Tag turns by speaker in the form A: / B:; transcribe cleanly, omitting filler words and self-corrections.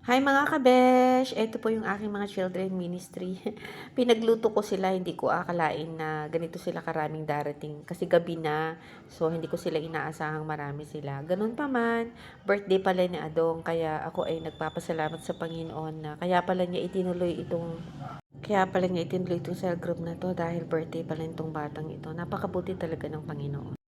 A: Hi mga kabesh! Ito po yung aking mga children ministry. Pinagluto ko sila, hindi ko akalain na ganito sila karaming darating. Kasi gabi na, so hindi ko sila inaasahang marami sila. Ganun pa man, birthday pala ni Adong, kaya ako ay nagpapasalamat sa Panginoon na kaya pala niya itinuloy itong cell group na to dahil birthday pala nitong batang ito. Napakabuti talaga ng Panginoon.